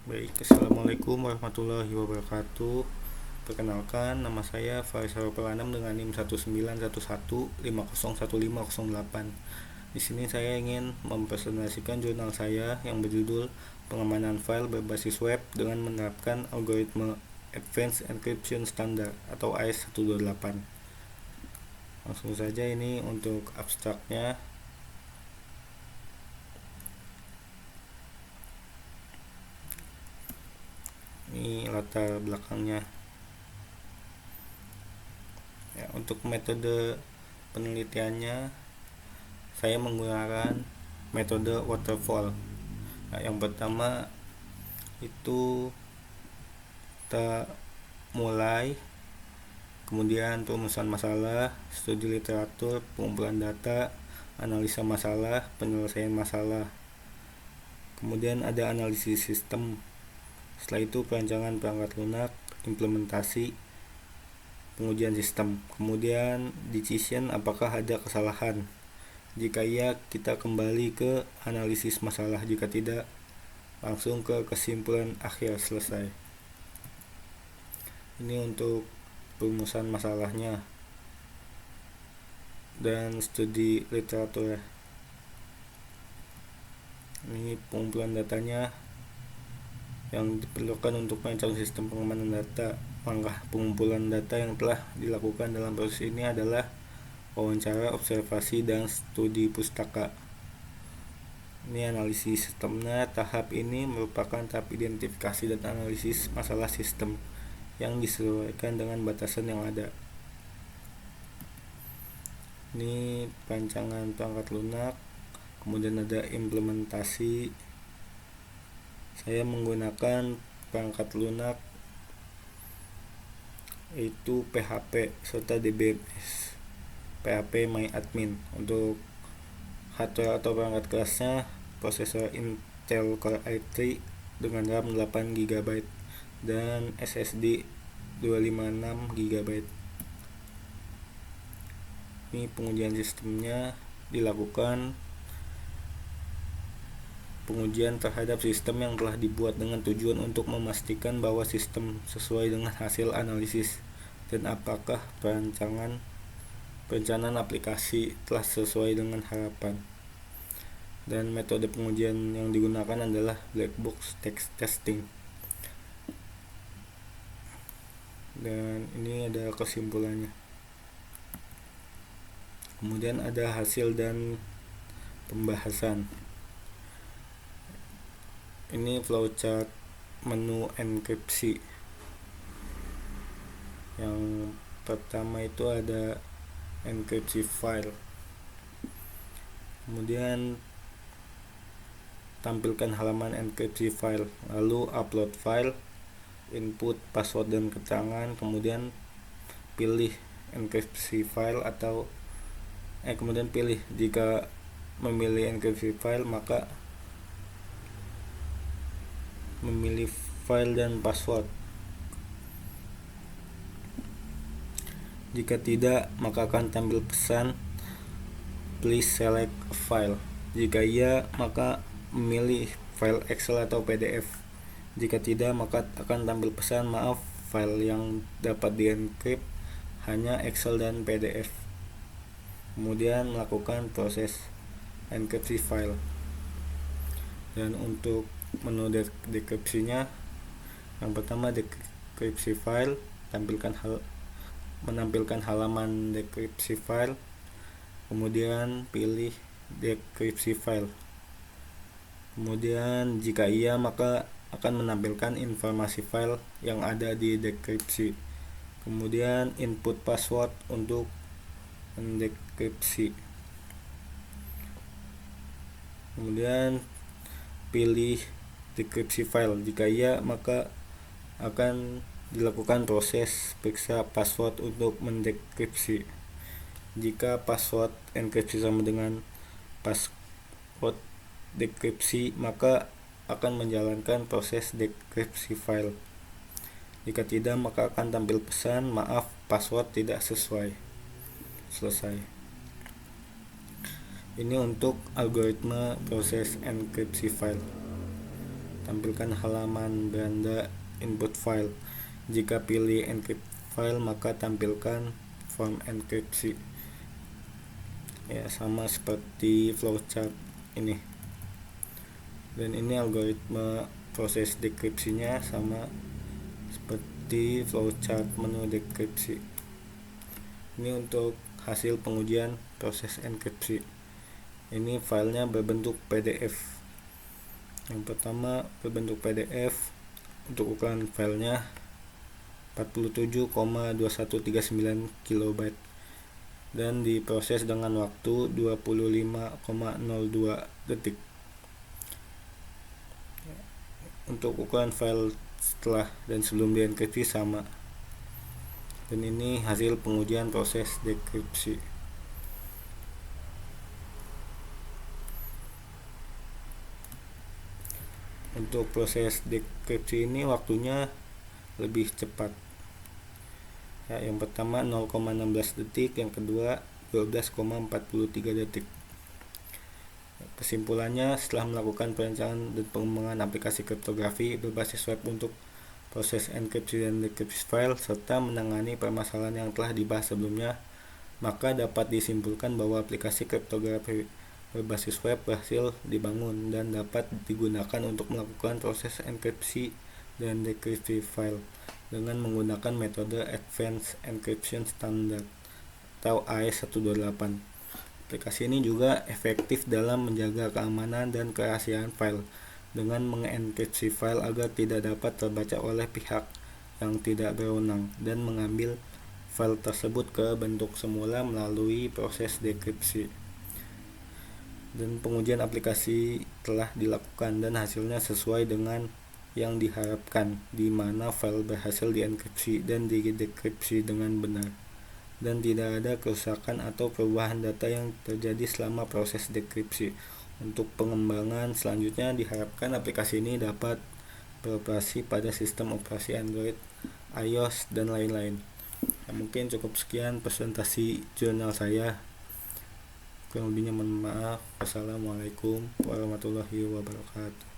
Baik, assalamualaikum warahmatullahi wabarakatuh. Perkenalkan, nama saya Faisal Pelanam dengan NIM 191150158. Di sini saya ingin mempresentasikan jurnal saya yang berjudul Pengamanan File Berbasis Web dengan menerapkan algoritma Advanced Encryption Standard atau AES-128. Langsung saja, ini untuk abstraknya. Ini latar belakangnya. Ya, untuk metode penelitiannya saya menggunakan metode waterfall. Nah, yang pertama itu kita mulai, kemudian perumusan masalah, studi literatur, pengumpulan data, analisa masalah, penyelesaian masalah. Kemudian ada analisis sistem. Setelah itu perancangan perangkat lunak, implementasi, pengujian sistem. Kemudian decision, apakah ada kesalahan. Jika iya, kita kembali ke analisis masalah. Jika tidak, langsung ke kesimpulan akhir, selesai. Ini untuk perumusan masalahnya. Dan studi literatur. Ini pengumpulan datanya yang diperlukan untuk merancang sistem pengamanan data. Langkah pengumpulan data yang telah dilakukan dalam proses ini adalah wawancara, observasi, dan studi pustaka. Ini analisis sistemnya. Tahap ini merupakan tahap identifikasi dan analisis masalah sistem yang disesuaikan dengan batasan yang ada. Ini perancangan perangkat lunak, kemudian ada implementasi. Saya menggunakan perangkat lunak yaitu PHP serta DBMS, PHP MyAdmin. Untuk hardware atau perangkat kelasnya prosesor Intel Core i3 dengan RAM 8GB dan SSD 256GB. Ini pengujian sistemnya dilakukan pengujian terhadap sistem yang telah dibuat dengan tujuan untuk memastikan bahwa sistem sesuai dengan hasil analisis dan apakah perencanaan aplikasi telah sesuai dengan harapan. Dan metode pengujian yang digunakan adalah black box text testing. Dan ini ada kesimpulannya. Kemudian ada hasil dan pembahasan. Ini flowchart menu enkripsi. Yang pertama itu ada enkripsi file. Kemudian tampilkan halaman enkripsi file, lalu upload file, input password dan keterangan, kemudian pilih enkripsi file atau kemudian pilih. Jika memilih enkripsi file, maka memilih file dan password. Jika tidak, maka akan tampil pesan please select a file. Jika iya, maka memilih file Excel atau PDF. Jika tidak, maka akan tampil pesan maaf, file yang dapat dienkrip hanya Excel dan PDF. Kemudian melakukan proses enkripsi file. Dan untuk menu dekripsinya, yang pertama dekripsi file, menampilkan halaman dekripsi file, kemudian pilih dekripsi file. Kemudian jika iya, maka akan menampilkan informasi file yang ada di dekripsi. Kemudian input password untuk mendekripsi. Kemudian pilih dekripsi file. Jika iya, maka akan dilakukan proses periksa password untuk mendekripsi. Jika password enkripsi sama dengan password dekripsi, maka akan menjalankan proses dekripsi file. Jika tidak, maka akan tampil pesan maaf, password tidak sesuai. Selesai. Ini untuk algoritma proses enkripsi file. tampilkan halaman beranda input file. Jika pilih encrypt file, maka tampilkan form enkripsi. Ya, sama seperti flowchart ini. Dan ini algoritma proses dekripsinya sama seperti flowchart menu dekripsi. Ini untuk hasil pengujian proses enkripsi. Ini filenya berbentuk PDF. Yang pertama berbentuk PDF. Untuk ukuran filenya 47,2139 KB dan diproses dengan waktu 25,02 detik. Untuk ukuran file setelah dan sebelum dienkripsi sama. Dan ini hasil pengujian proses dekripsi. Untuk proses dekripsi ini waktunya lebih cepat. Ya, yang pertama 0,16 detik, yang kedua 12,43 detik. Kesimpulannya, setelah melakukan perencanaan dan pengembangan aplikasi kriptografi berbasis web untuk proses enkripsi dan dekripsi file, serta menangani permasalahan yang telah dibahas sebelumnya, maka dapat disimpulkan bahwa aplikasi kriptografi berbasis web berhasil dibangun dan dapat digunakan untuk melakukan proses enkripsi dan dekripsi file dengan menggunakan metode Advanced Encryption Standard atau AES-128. Aplikasi ini juga efektif dalam menjaga keamanan dan kerahasiaan file dengan mengenkripsi file agar tidak dapat terbaca oleh pihak yang tidak berwenang dan mengambil file tersebut ke bentuk semula melalui proses dekripsi. Dan pengujian aplikasi telah dilakukan dan hasilnya sesuai dengan yang diharapkan, di mana file berhasil dienkripsi dan didekripsi dengan benar, dan tidak ada kerusakan atau perubahan data yang terjadi selama proses dekripsi. Untuk pengembangan selanjutnya diharapkan aplikasi ini dapat beroperasi pada sistem operasi Android, iOS, dan lain-lain. Mungkin cukup sekian presentasi jurnal saya. Kurang lebihnya mohon maaf. Wassalamualaikum warahmatullahi wabarakatuh.